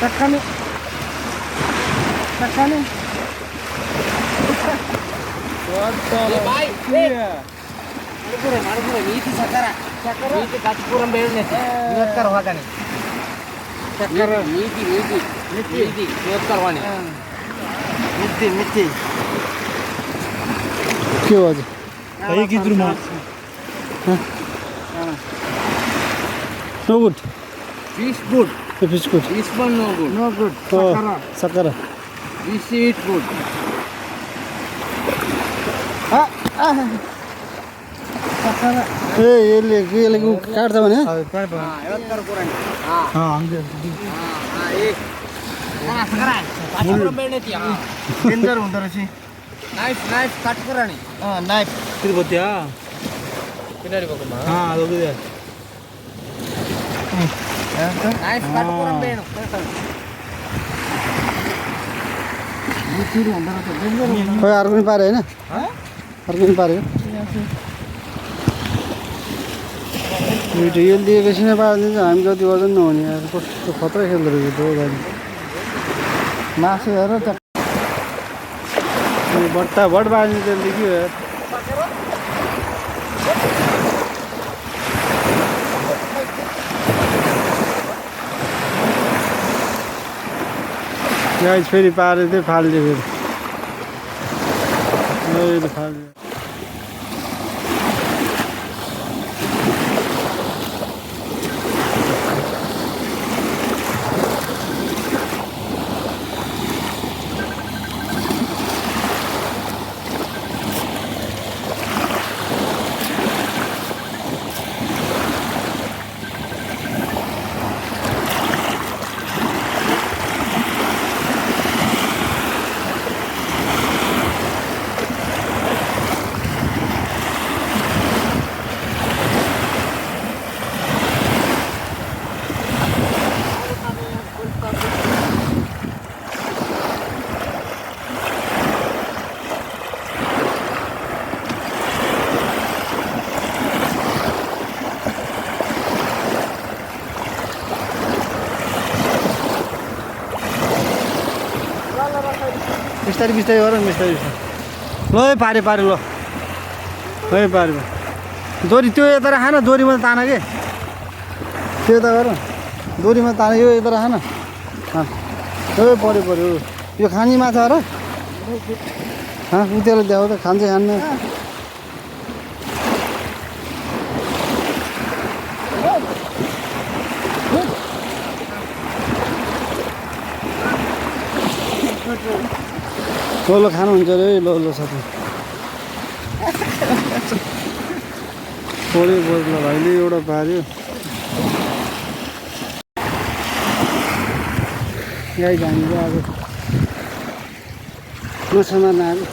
Sakane. What the? Bye. Yeah. Marupura. Meeti sakara. Meeti kachipuram beerne. Niyotkar hogani. Sakara. Meeti. Niyotkar wani. Meeti. के हो आज भाइ किद्रुमा no good Fish good. Fish good This one no good. No good sakara This eat good. sakara यसले काट्छ भने Niyotkar kurani. हंगे Sakara. Kachipuram beerne ti. Danger हुँदो रहेछ Knife cut kurani. नाइफ किति बत्या Pinari bakuma. अदुगे Knife cut kuram beenu. बुचिरो हुँदो रहेछ danger खोइ अर्को पनि पारे हैन अर्को पनि पारे यसले एकैछिन पारिदिन्छ हामी जति वजन नहुने यार कस्तो खतरा खेल्दो रहेछ त्यो गाडी मासु हेर त बट्टा बट बाल्ने त्यसले के हो यार गाइस फेरि पारे थियो फाल्दियो फेरि फाल्दियो बिस्तारै बिस्तारै गर बिस्तारै बिस्तारै ल पारे ल पारे दोरी त्यो यता राख न दोरीमा तान के त्यो यता गर दोरीमा तान यो यता राख न पऱ्यो यो खाने माछा र उतेर द्याउ त खान्छ खान्न ल खानुहुन्छ अरे ल साथी पऱ्यो ल भाइले एउटा पार्यो गाई हामीले अब माछा मार्न आएको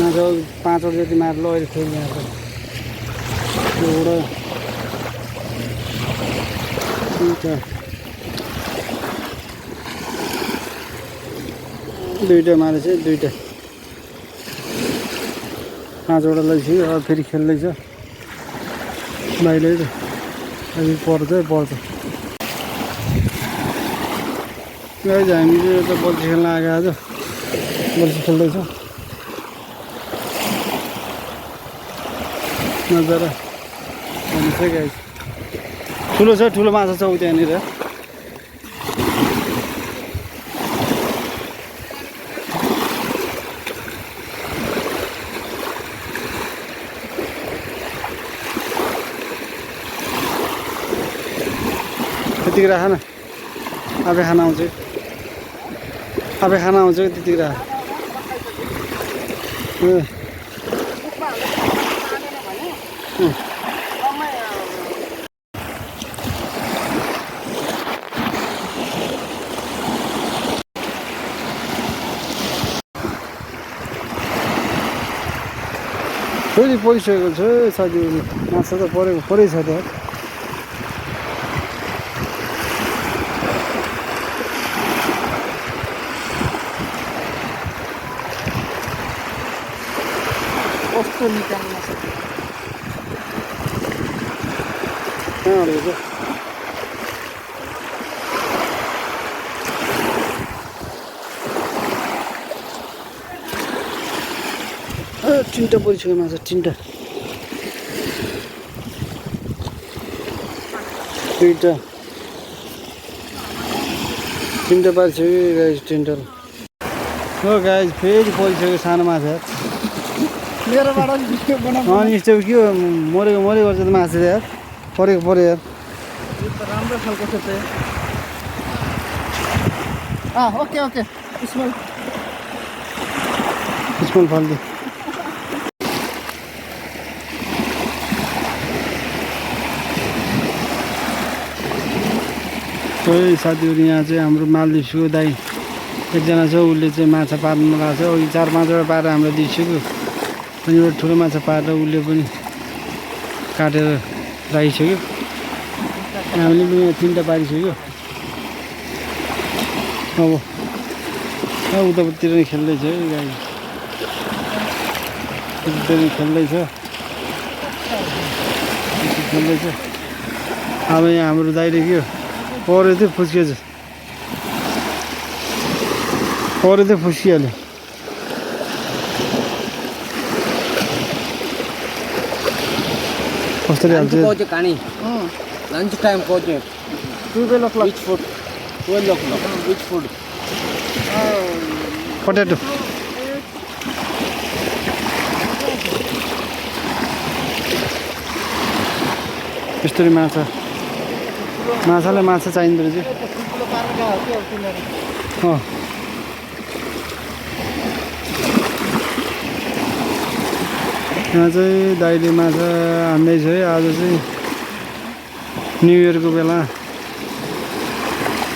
माछा 5 वटा जति मार्नु ल अहिले खोइ यहाँ एउटा दुईटा मारेछ दुईटा 5 वटा लैसक्यो अब फेरि खेल्दैछ भाइले अहिले पर्छ गाइस हामी चाहिँ यता बल्छी खेल्न आएको आज बल्छी खेल्दैछ नजारा हुन्छ गाइस ठुलो माछा छ त्यहाँनिर त्यतिकै राख न आफै खाना आउँछ त्यतिकै राख फेरि परिसकेको छ साथीहरू माछा त परै छ त कस्तो निकाल्न सक्छ তিনটা পরিচয় মাছ তিনটা दुईटा तिनवटा पारिसक्यो गाइस तिनवटा हो गाइस फेरि परिसक्यो सानो माछा मेरोबाट भिडियो बनाउनु अनि यस्तो के हो मरेको गर्छ त माछा यार परेको पऱ्यो यार यो त राम्रो खालको छ त ओके ओके स्मल फाल्दे खोइ साथीहरू यहाँ चाहिँ हाम्रो मालदिप्सको दाइ एकजना छ उसले चाहिँ माछा पार्नु लगाएको छ अघि 4-5वटा पारेर हामीलाई दिइसक्यो अनि एउटा ठुलो माछा पारेर उसले पनि काटेर राखिसक्यो हामीले पनि यहाँ 3टा पारिसक्यो अब उतातिर नै खेल्दैछ है गाई उतातिर खेल्दैछ अब यहाँ हाम्रो दाइले के पऱ्यो थियो फुस्किएछ फुस्किहाल्यो कसरी हाल्छ कानी lunch time coach 12 o'clock which food 12 o'clock which food potato यस्तरी माछालाई माछा चाहिँदो रहेछ यहाँ चाहिँ दाइले माछा हान्दैछ है आज चाहिँ न्यु इयरको बेला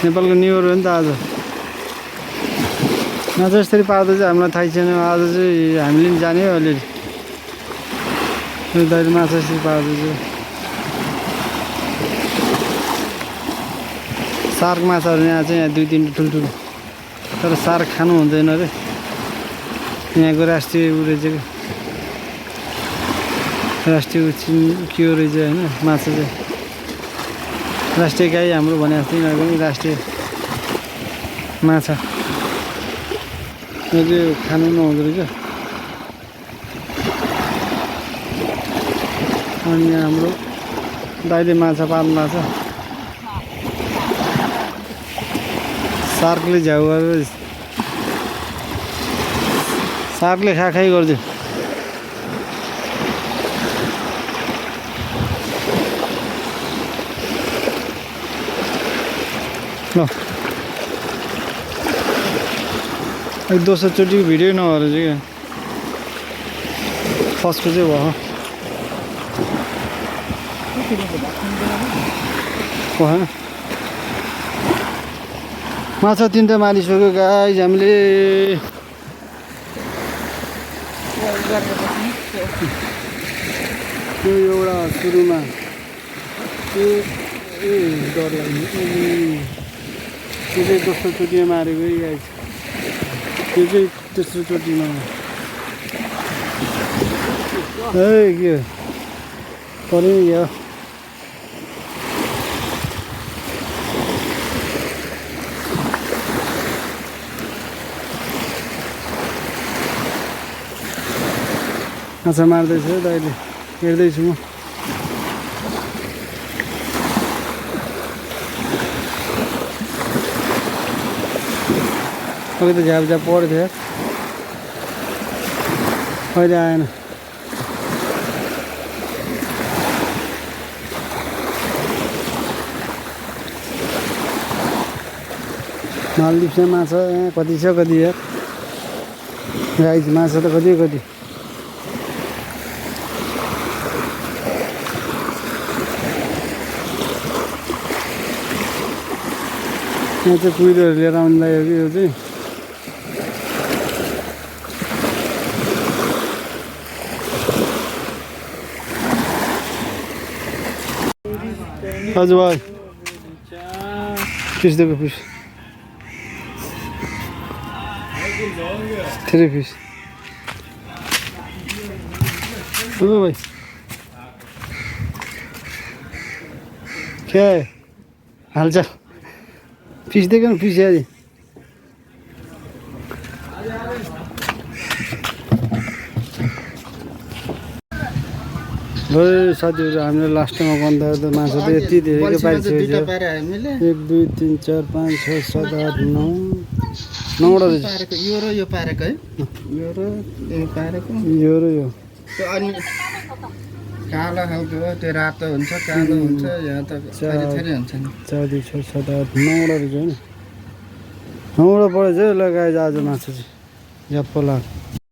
नेपालको न्यु इयर हो नि त आज माछा यसरी पार्दा चाहिँ हामीलाई थाहै छैन आज चाहिँ हामीले पनि जाने हो अलिअलि दाइले माछा यसरी पार्दैछ सार्क माछाहरू यहाँ चाहिँ 2-3 ठुल्ठुलो तर सार्क खानु हुँदैन अरे यहाँको राष्ट्रिय उ रहेछ राष्ट्रिय के हो रहेछ होइन माछा चाहिँ राष्ट्रिय गाई हाम्रो भने जस्तै यिनीहरूको पनि राष्ट्रिय माछा यो चाहिँ खानु नहुँदो रहेछ अनि यहाँ हाम्रो दाइले माछा पाल्नु भएको छ सार्कले झ्याउ गरेर सार्कले खाइ गरिदियो ल दोस्रो चोटिको भिडियो नभएर चाहिँ क्या फर्स्टको चाहिँ भयो भएन माछा 3टा मारिसक्यो गाइस हामीले त्यो एउटा सुरुमा डर लाग्ने त्यो चाहिँ दोस्रो चोटिमा मारेको है गाइस त्यो चाहिँ तेस्रो चोटिमा ए के पऱ्यो नि क्या माछा मार्दैछ दाइले हेर्दैछु म अघि त झ्याप पऱ्यो थियो अहिले आएन मालदिप्समा माछा यहाँ कति छ कति यार गाइस माछा त कति यहाँ चाहिँ कुहिरोहरू लिएर आउनु लाग्यो कि यो चाहिँ हजुर भाइ फिस देखो फिस 3 फिस ओ भाई क्या है हालचाल फिस देखो ना फिस यार ल साथीहरू हामीले लास्टमा भन्दा त माछा त यति धेरै बल्छीमा चाहिँ पाइसकेको दुईटा छ पारे हामीले 1 2 3 4 5 6 7 8 9 9वटा रहेछ पारेको यो र यो पारेको है यो र यो पारेको यो र यो त्यो अनि कालो खालको हो त्यो रातो हुन्छ कालो हुन्छ यहाँ त थरी थरी हुन्छ नि 4 2 6 7 8 9वटा रहेछ होइन 9वटा परेछ ल गाइज आज माछा चाहिँ या पोला